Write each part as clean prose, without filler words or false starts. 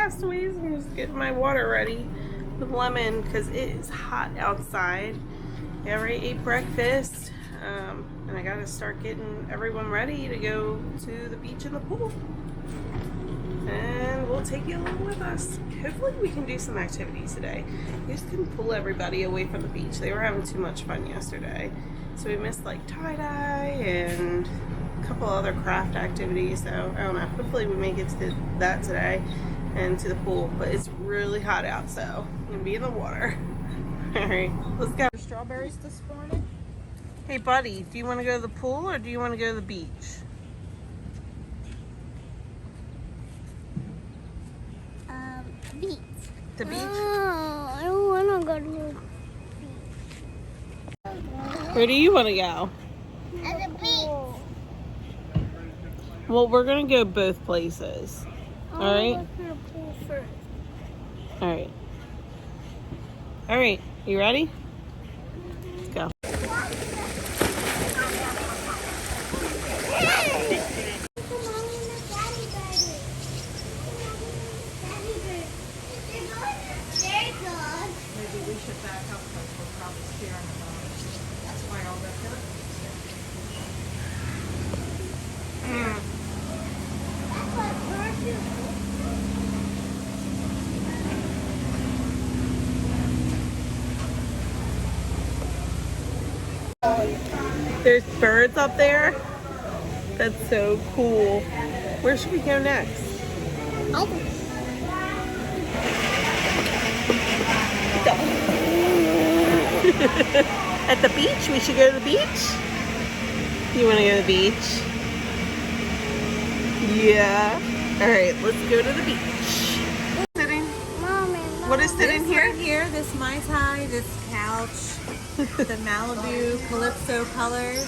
Castaways. I'm just getting my water ready with lemon because it is hot outside. I already ate breakfast, and I gotta start getting everyone ready to go to the beach and the pool. And we'll take you along with us. Hopefully we can do some activities today. We just couldn't pull everybody away from the beach. They were having too much fun yesterday. So we missed like tie-dye and a couple other craft activities. So I don't know. Hopefully we make it to that today and to the pool. But it's really hot out, so I'm going to be in the water. Alright, let's go. Strawberries this morning? Hey buddy, do you want to go to the pool or do you want to go to the beach? Beach. The beach? Oh, I don't want to go to the beach. Where do you want to go? At the beach. Well, we're going to go both places. Alright? I'll go to the pool first. Alright. Alright, you ready? Let's go. Maybe we should back up because we're probably scaring them. That's why all that hurt. There's birds up there. That's so cool. Where should we go next? At the beach? We should go to the beach? You want to go to the beach? Yeah. Alright, let's go to the beach. Sitting? What is sitting here? Right here, this Mai Tai, this couch, the Malibu Calypso colors.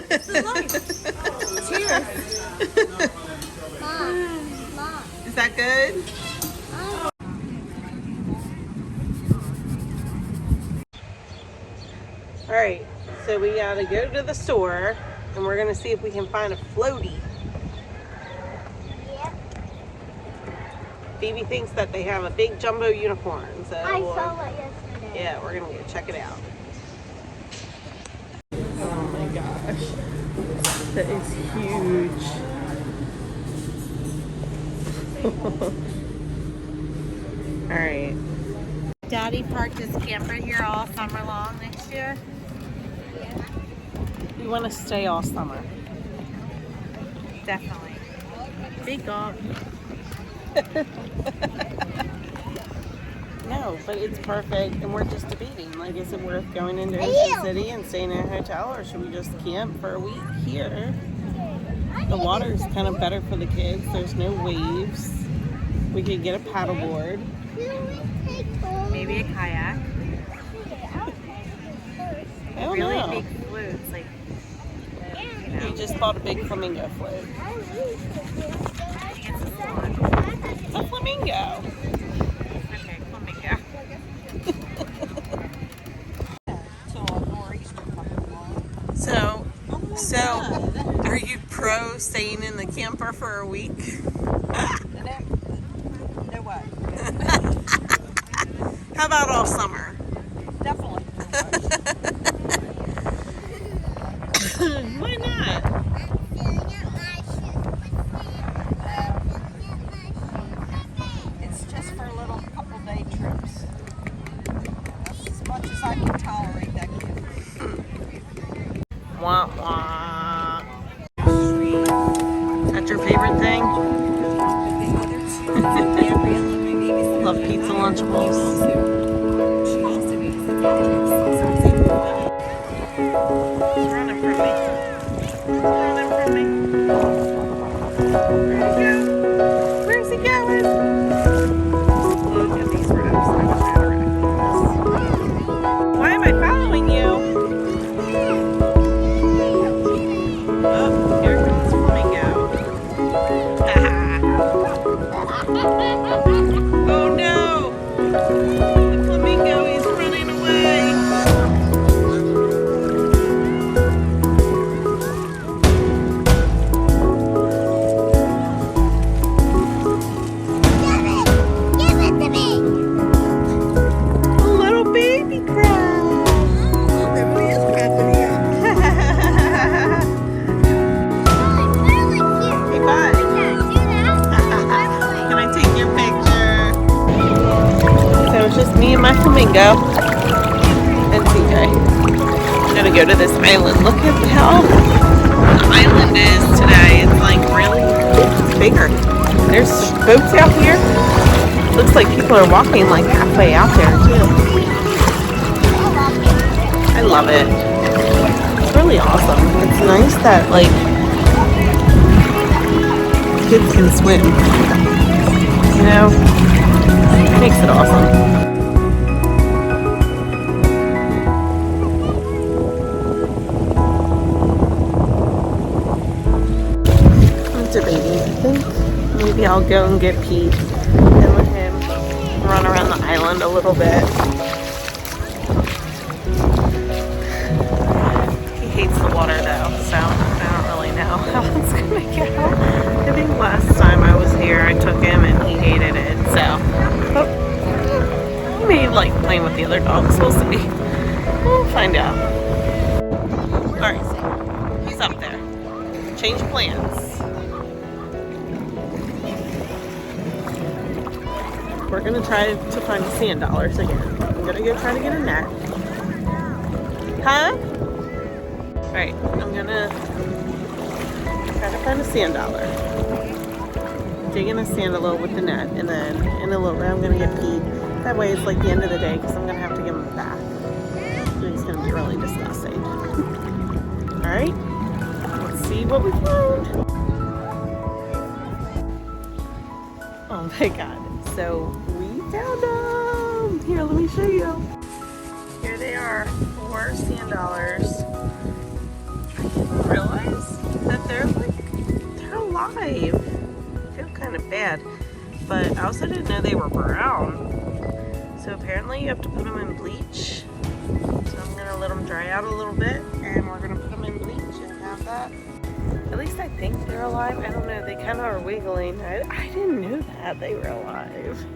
This is life. Cheers. Mom. Is that good? Alright, so we gotta go to the store and we're gonna see if we can find a floaty. Yep. Phoebe thinks that they have a big jumbo unicorn, so I saw it yesterday. yeah, we're gonna go check it out. Oh my gosh, that is huge. Alright. Daddy parked his camper here all summer long next year. We want to stay all summer. Definitely. Big gulp. No, but it's perfect, and we're just debating. Like, is it worth going into Ocean City and staying in a hotel, or should we just camp for a week here? The water's kind of better for the kids. There's no waves. We could get a paddleboard. Maybe a kayak. I don't Really know. big floats, like, you know. We just bought a big flamingo float. I think it's a swan. It's a flamingo. Okay, flamingo. So, are you pro staying in the camper for a week? No what? How about all summer? Definitely. Why not? It's just for a little couple day trips. That's as much as I can tolerate that kid. Wah wah. That's your favorite thing? Love pizza Lunchables. He's running from me. He's running from me. Where'd he go? Where's he going? Look at these ropes. I wish I had a rack. Why am I following you? Oh, here comes Flamingo. Oh no! Flamingo and CJ. I'm gonna go to this island. Look at how the island is today. It's like really bigger. There's boats out here. Looks like people are walking like halfway out there too. I love it. It's really awesome. It's nice that like kids can swim. You know, it makes it awesome. Debating. I think maybe I'll go and get Pete and let him run around the island a little bit. He hates the water though, so I don't really know how it's gonna go. I think last time I was here I took him and he hated it, so he may like playing with the other dogs. We'll see. We'll find out. Alright, he's up there. Change plans. We're gonna try to find sand dollars again. I'm gonna go try to get a net. Huh? Alright, I'm gonna try to find a sand dollar. Digging a sand a little with the net, and then in a little bit I'm gonna get Pete. That way it's like the end of the day because I'm gonna have to give him a bath. It's gonna be really disgusting. Alright, let's see what we found. Oh my god. So we found them! Here, let me show you. Here they are, 4 sand dollars. I didn't realize that they're alive. I feel kind of bad, but I also didn't know they were brown. So apparently you have to put them in bleach. So I'm gonna let them dry out a little bit, and we're gonna put them in bleach and have that. At least I think they're alive. I don't know, they kind of are wiggling. I didn't know that they were alive.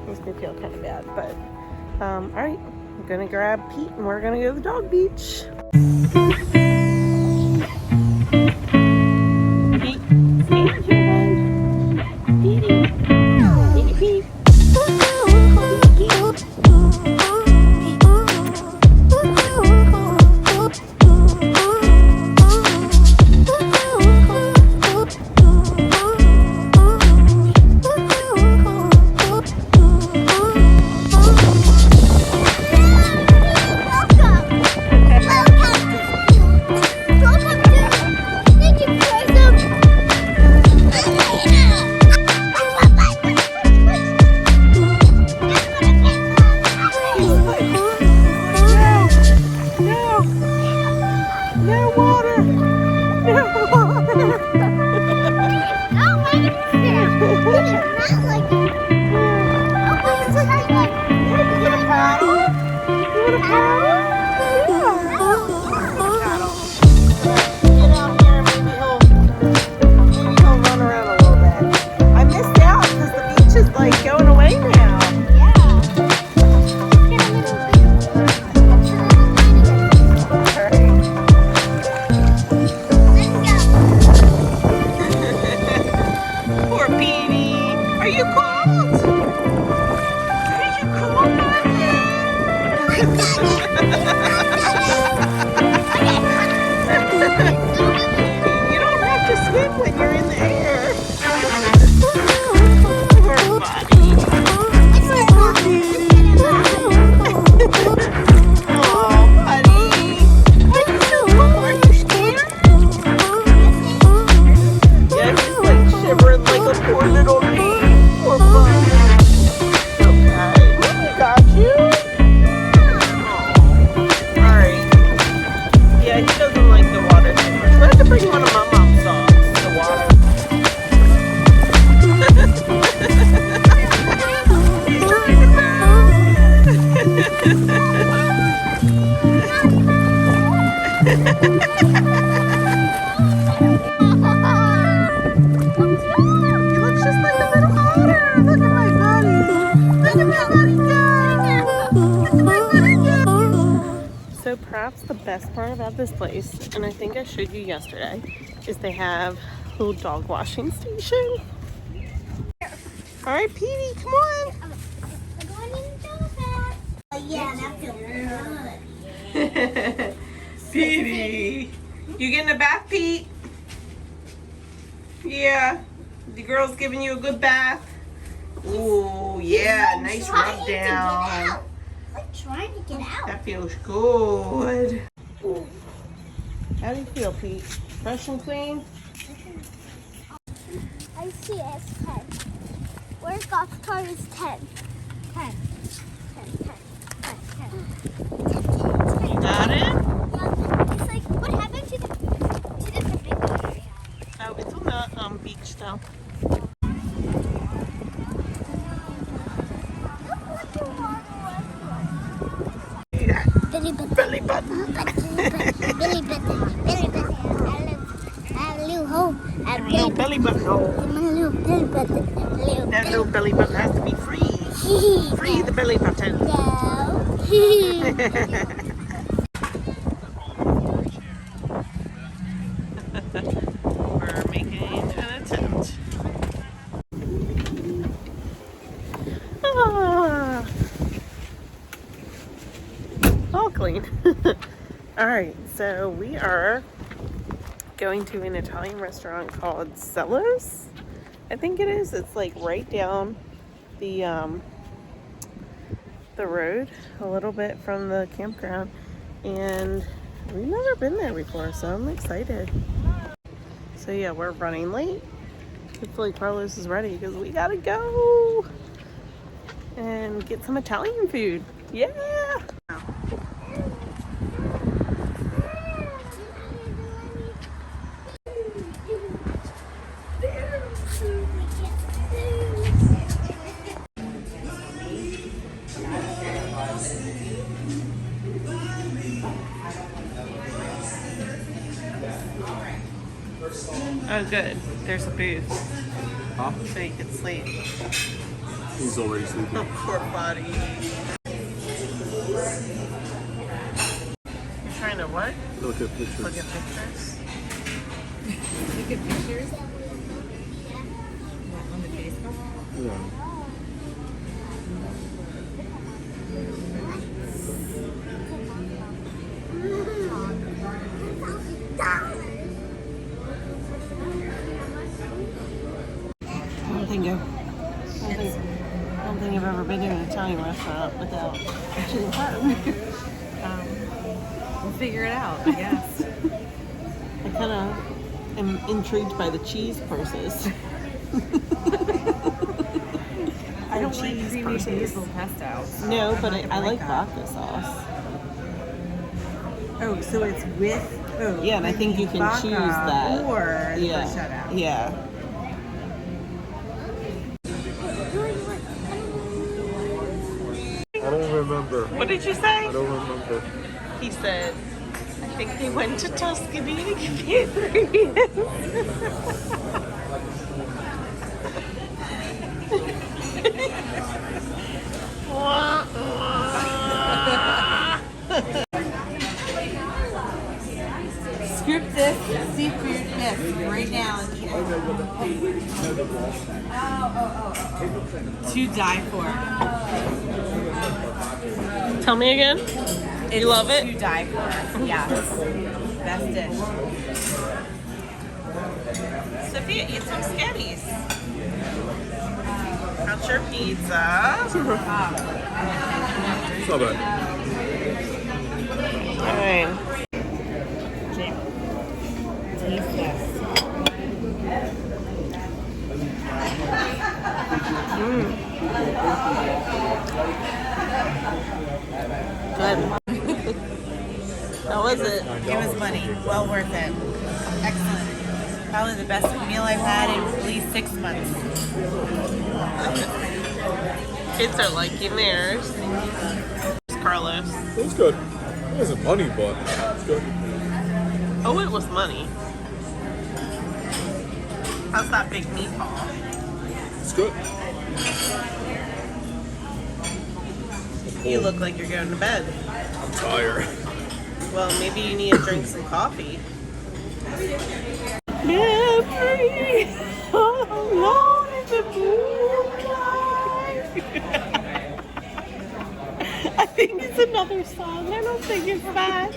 Makes me feel kind of bad, but alright, I'm gonna grab Pete and we're gonna go to the dog beach. Pete, stand here, bud. Petey. Petey, Pete. So perhaps the best part about this place, and I think I showed you yesterday, is they have a little dog washing station. All right, Petey, come on. Yeah, that feels good. Petey. You getting a bath, Pete? Yeah. The girl's giving you a good bath. Ooh, yeah. Nice rub down. I'm trying to get out. That feels good. How do you feel, Pete? Fresh and clean? I see it's 10. Where's God's card is 10. 10. 10. You got it? Yeah, it's like, what happened to the big one I have? Oh, it's on the beach though. Look what the water was. Billy button. Belly button. Billy button. Billy button. I have a little hole. I have a Little belly button hole. my little belly button. That little belly button has to be free. Free the belly button. No. We're making an attempt. Ah. All clean. All right, so we are going to an Italian restaurant called Cello's. I think it is. It's like right down the road a little bit from the campground, and we've never been there before, so I'm excited. So yeah, we're running late. Hopefully Carlos is ready because we gotta go and get some Italian food. Yeah. Oh, good. There's a booth. Huh? So you can sleep. He's already sleeping. Poor body. You're trying to what? Look at pictures. Look at pictures? Look at pictures. On the Facebook. Yeah. I don't think I've ever been to an Italian restaurant without watching fun. We'll figure it out, I guess. I kind of am intrigued by the cheese purses. I don't like cheese creamy purses. basil pesto. so No, I'm but not I gonna like that. vodka sauce. Oh, so it's with Yeah, and I think you can vodka choose that. or the Yeah. shutout. Yeah. I don't remember. What did you I say? don't remember. He said, I think they went to Tuscany to get the ingredients. Wah, wah. Scoop this seafood dip right now and eat it. To die for. Tell me again. It's love it? To die for. Yes. Best dish. Sophia, eat some sketties. How's your pizza? It's not bad. Alright. Taste this. Good. How was it? It was money. Well worth it. Excellent. Probably the best meal I've had in at least 6 months. Kids are liking theirs. Carlos. It was good. It wasn't money, but it's good. Oh, it was money. How's that big meatball? It's good. You look like you're going to bed. I'm tired. Well, maybe you need to drink some coffee. Memory alone in the moonlight. I think it's another song. I don't think it's that.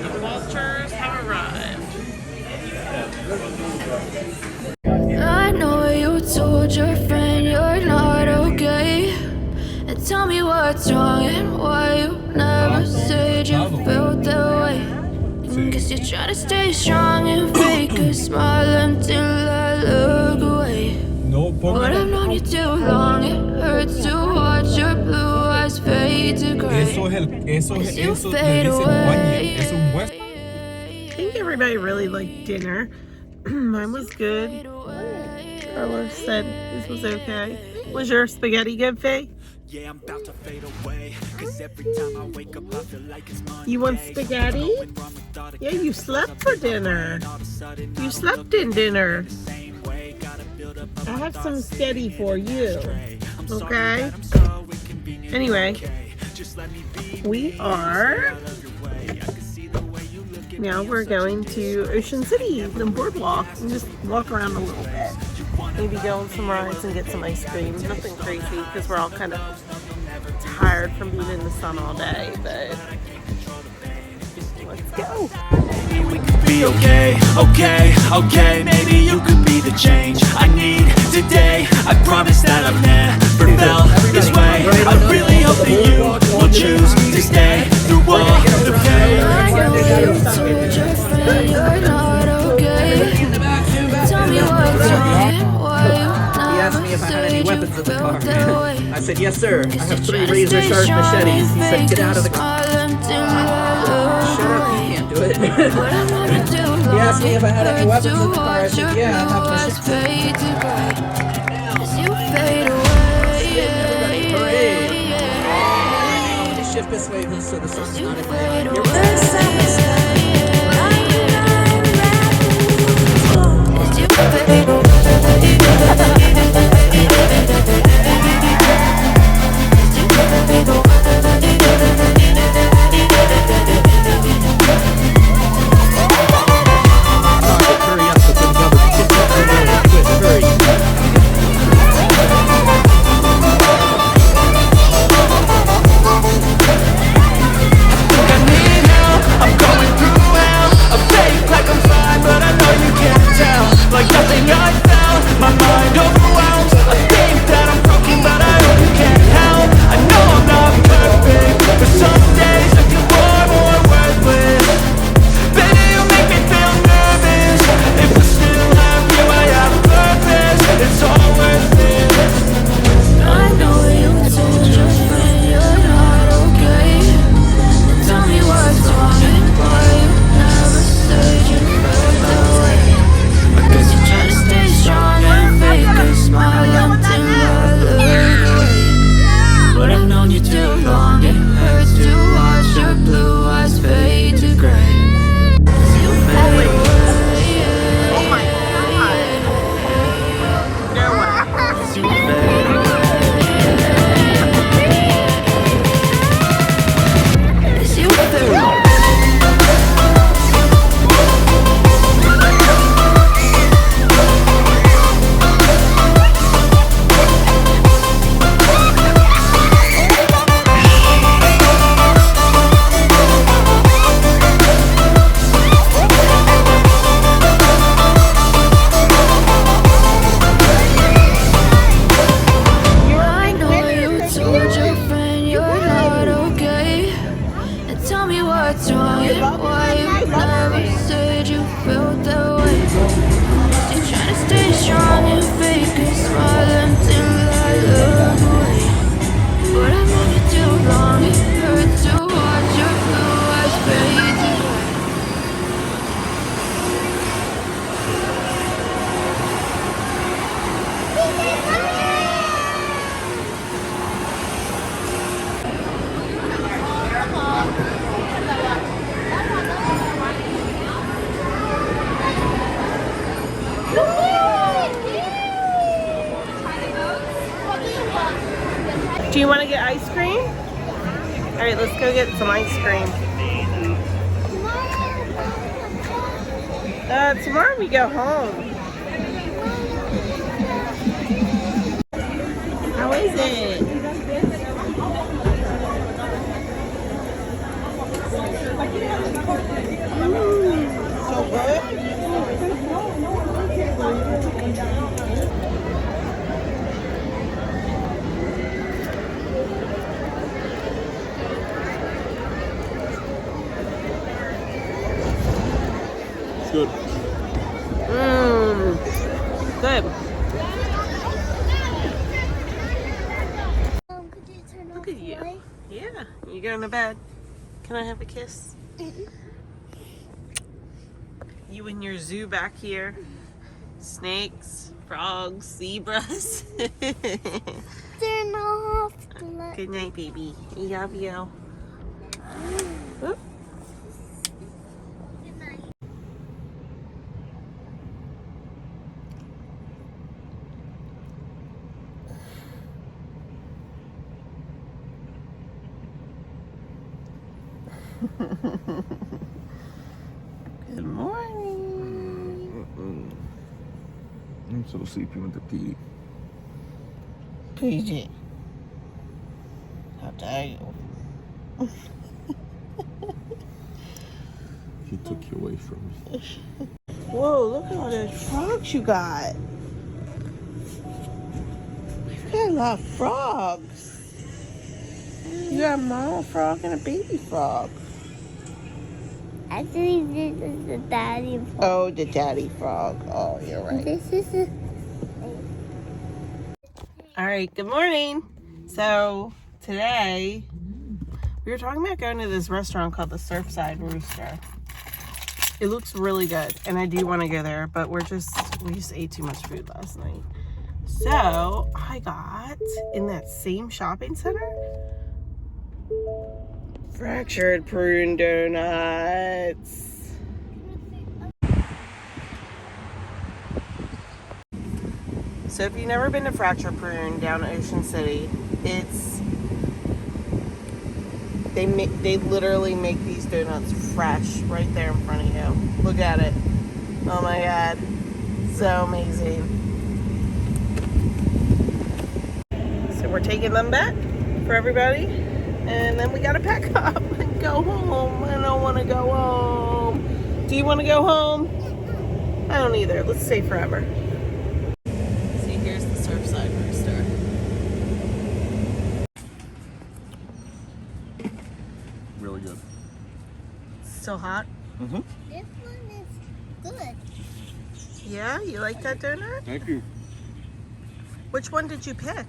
The vultures have arrived. I know you told your friend you're not okay, and tell me what's wrong and why you never said you felt that way. Guess you're trying to stay strong and fake a smile until I look away. But I've known you too long, it hurts to watch your blue eyes fade to gray. As you fade away. I think everybody really liked dinner. Mine was good. Carlos said this was okay. Was your spaghetti good, Faye? Yeah, I'm about to fade away. 'Cause every time I wake up, I feel like it's Monday. You want spaghetti? Yeah, you slept for dinner. You slept in dinner. I have some spaghetti for you. Okay? Anyway, we are... Now we're going to Ocean City MD Boardwalk and just walk around a little bit. Maybe go on some rides and get some ice cream. Nothing crazy because we're all kind of tired from being in the sun all day, but let's go. We could be okay, okay, maybe you could be the change I need today. I promise that I've never felt this way. I really hope that you will choose to stay through all the pain. I know you told your friend you're not okay. Tell me what's wrong and why you never said you felt that way. I said, yes, sir. I have 3 razor-sharp machetes. He said, get out of the car. Shut up, you can't do it. He asked me if I had any weapons in the car. I said, yeah, I have machetes. Let me shift this way so the sun's not in my Do you want to get ice cream? All right, let's go get some ice cream. Tomorrow we go home. How is it? So good? It's good. Good. Could you turn Look off at the you. light? Yeah. You going to bed? Can I have a kiss? You and your zoo back here. Snakes, frogs, zebras. Turn off the light. Good night, baby. Love you. Oop. Good night. Good morning. I'm so sleepy with the pee. PG. How dare you? He took you away from me. Whoa, look at all the frogs you got. You got a lot of frogs. You got a mama frog and a baby frog. Actually, this is the daddy frog. Oh, the daddy frog. Oh, you're right. This is the... All right, good morning. So today we were talking about going to this restaurant called the Surfside Rooster. It looks really good, and I do want to go there, but we just ate too much food last night. So I got in that same shopping center fractured prune donuts. So if you've never been to Fracture Prune down at Ocean City, they literally make these donuts fresh right there in front of you. Look at it. Oh my god. So amazing. So we're taking them back for everybody, and then we gotta pack up and go home. I don't want to go home. Do you want to go home? I don't either. Let's stay forever. See, here's the Surfside Rooster. Really good. Still hot? Mm-hmm. This one is good. Yeah, you like that donut? Thank you. Which one did you pick?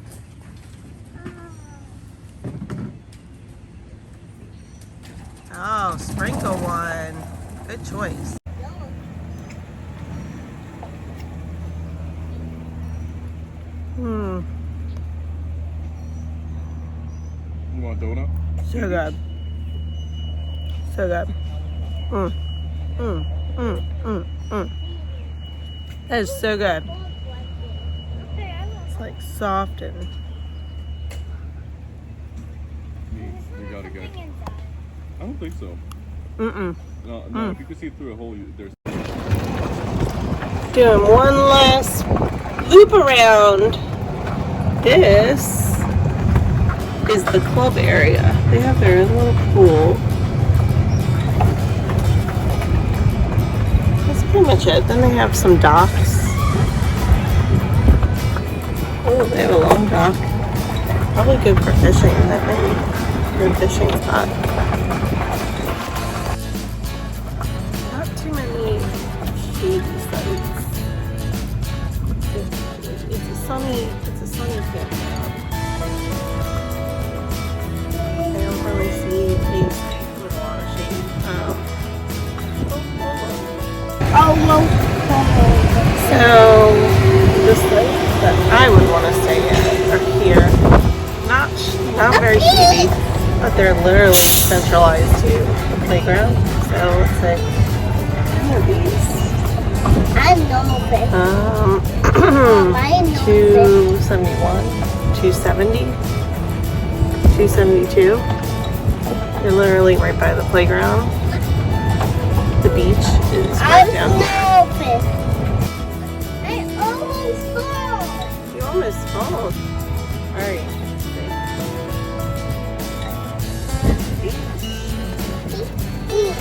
Oh, sprinkle one. Good choice. You want a donut? So good. So good. That is so good. It's like soft and... You gotta get. I don't think so. Mm-mm. No, if you can see through a hole, there's. Doing one last loop around. This is the club area. They have their own little pool. That's pretty much it. Then they have some docks. Oh, they have a long dock. Probably good for fishing. That may be a good fishing spot. Not too many shady sites. It's a sunny campground. I don't really see things with a lot of shade. So the sites that I would want to stay at are here. Not very shady, but they're literally centralized to the playground. So let's say one of these. I'm normal fish. 271, 270, 272. They're literally right by the playground. The beach is right down here. Almost. Alright.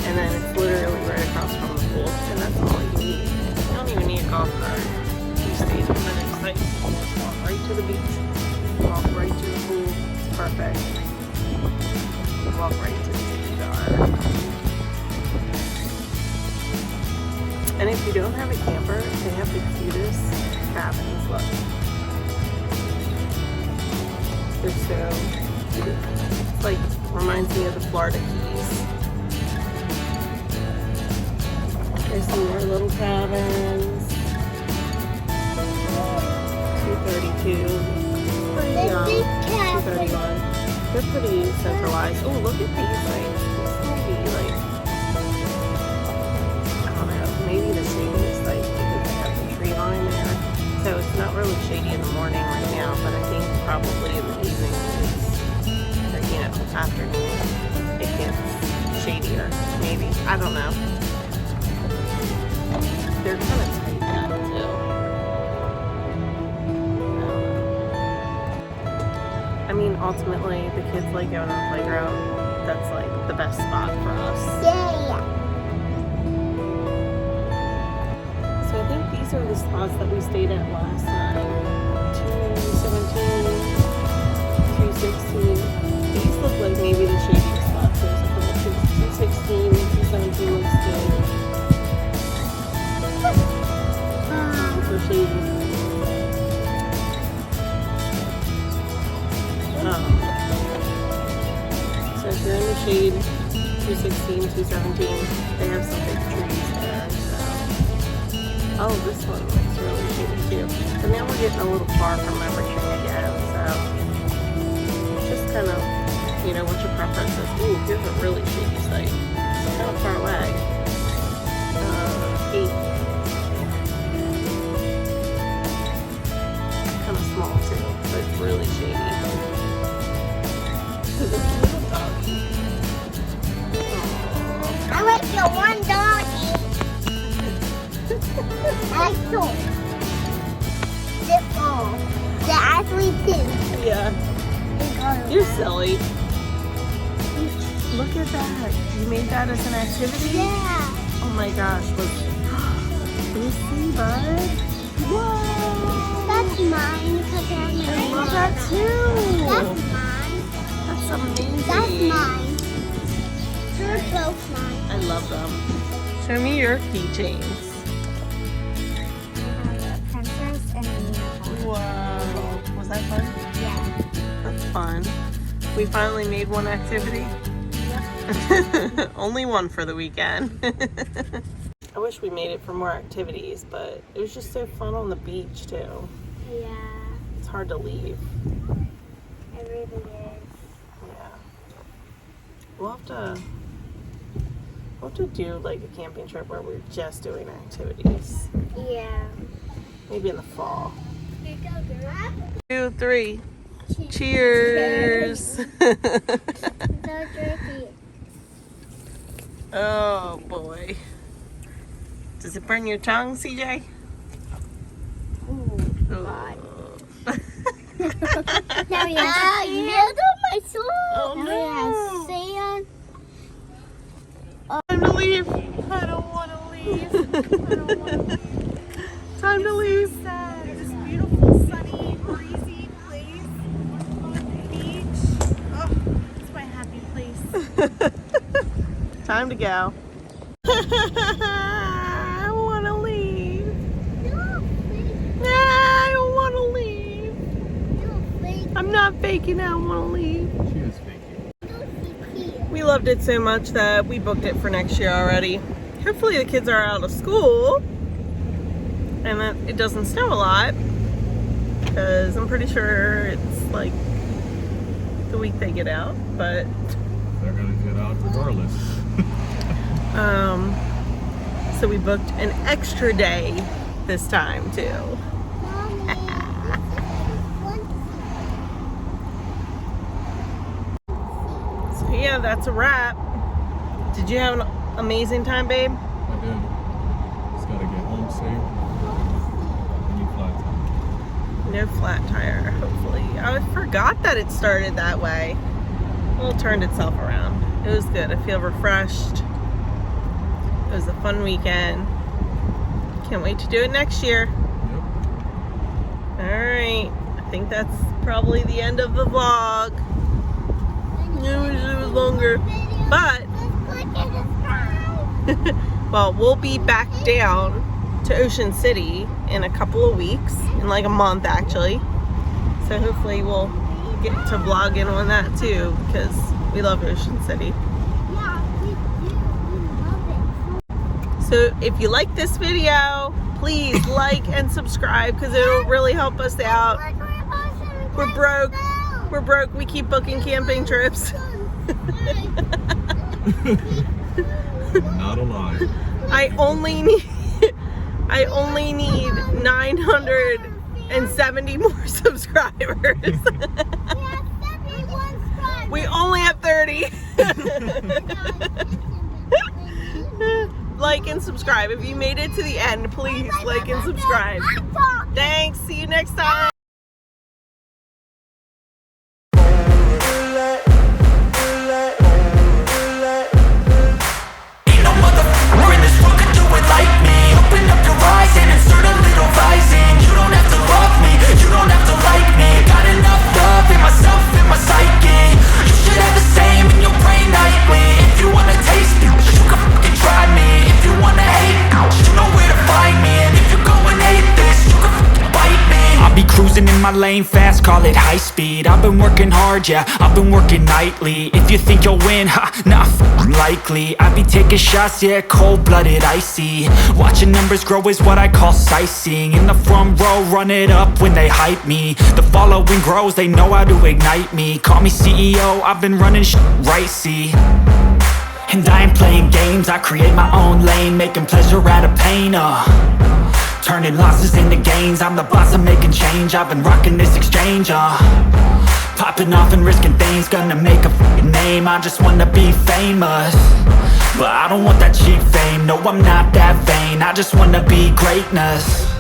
And then it's literally right across from the pool. And that's all you need. You don't even need a golf cart. You stay in the next site. Just walk right to the beach. Walk right to the pool. It's perfect. Walk right to the tiki bar. And if you don't have a camper, they have the cutest cabins. Look. They're so cute. It's like, reminds me of the Florida Keys. There's some more little cabins. 232. Pretty young. 231. They're pretty centralized. Oh, look at these things. These might be like, I don't know, maybe the shadiest like because they have the tree line there. So it's not really shady in the morning right now, but I think probably in the evening, or afternoon, it gets shadier. Maybe. I don't know. They're kind of tight now too. I mean, ultimately, the kids like going on the playground. That's like the best spot for us. Yeah. So I think these are the spots that we stayed at last time. 217, 216. These look like maybe the shadiest spots. There's a couple 216, 217 looks good. So shady. So if you're in the shade, 216, 217, they have some big trees there. So. Oh, this one looks really shady too. But now we're getting a little far from everything again, so just kind of, you know, what your preference is. Ooh, here's a really shady site. It's kind of far away. 8. Kind of small too, but it's really shady. This little doggy. I like your one doggy. That's cool. They're actually two. Yeah. You're silly. Look at that. You made that as an activity? Yeah. Oh my gosh. Look. Let's see, bud. Whoa. That's mine because I have I love that too. That's mine. That's amazing. That's mine. They're both mine. I love them. Show me your keychains. Princess and unicorn. Wow. Was that fun? Yeah. That's fun. We finally made one activity. Only one for the weekend. I wish we made it for more activities, but it was just so fun on the beach too. Yeah. It's hard to leave. It really is. Yeah. We'll have to do like a camping trip where we're just doing activities. Yeah. Maybe in the fall. Here you go, girl. 2, 3. Cheers. So dirty. Oh boy. Does it burn your tongue, CJ? Oh, God. Now you have sand on my soul. Oh Now no. you have sand. Time to leave. I don't want to leave. I don't want to leave. Time to leave. Sad. This beautiful, sunny, breezy place on the beach. Oh, it's my happy place. Time to go. I want to leave. Nah, I don't want to leave. I'm not faking. I want to leave. She is faking. We loved it so much that we booked it for next year already. Hopefully the kids are out of school and that it doesn't snow a lot, because I'm pretty sure it's like the week they get out, but They're gonna get out regardless. so we booked an extra day this time too. So yeah, that's a wrap. Did you have an amazing time, babe? I did. Just gotta get home safe. And you fly time. No flat tire, hopefully. I forgot that it started that way. Well, it turned itself around. It was good. I feel refreshed. It was a fun weekend. Can't wait to do it next year. Alright. I think that's probably the end of the vlog. I wish it was longer. But, well, we'll be back down to Ocean City in a couple of weeks. In like a month, actually. So hopefully we'll get to vlogging on that too, because we love Ocean City. So if you like this video, please like and subscribe, because it'll really help us out. We're broke. We're broke. We keep booking camping trips. Not a lie. I only need 970 more subscribers. We only have 30. Like and subscribe. If you made it to the end, please like and subscribe. Thanks. See you next time. In my lane fast, call it high speed. I've been working hard, yeah, I've been working nightly. If you think you'll win, ha, not likely. I be taking shots, yeah, cold-blooded, icy. Watching numbers grow is what I call sightseeing. In the front row, run it up when they hype me. The following grows, they know how to ignite me. Call me CEO, I've been running right, see. And I ain't playing games, I create my own lane, making pleasure out of pain, turning losses into gains. I'm the boss, I'm making change. I've been rocking this exchange, popping off and risking things. Gonna make a f***ing name. I just wanna be famous, but I don't want that cheap fame. No, I'm not that vain. I just wanna be greatness.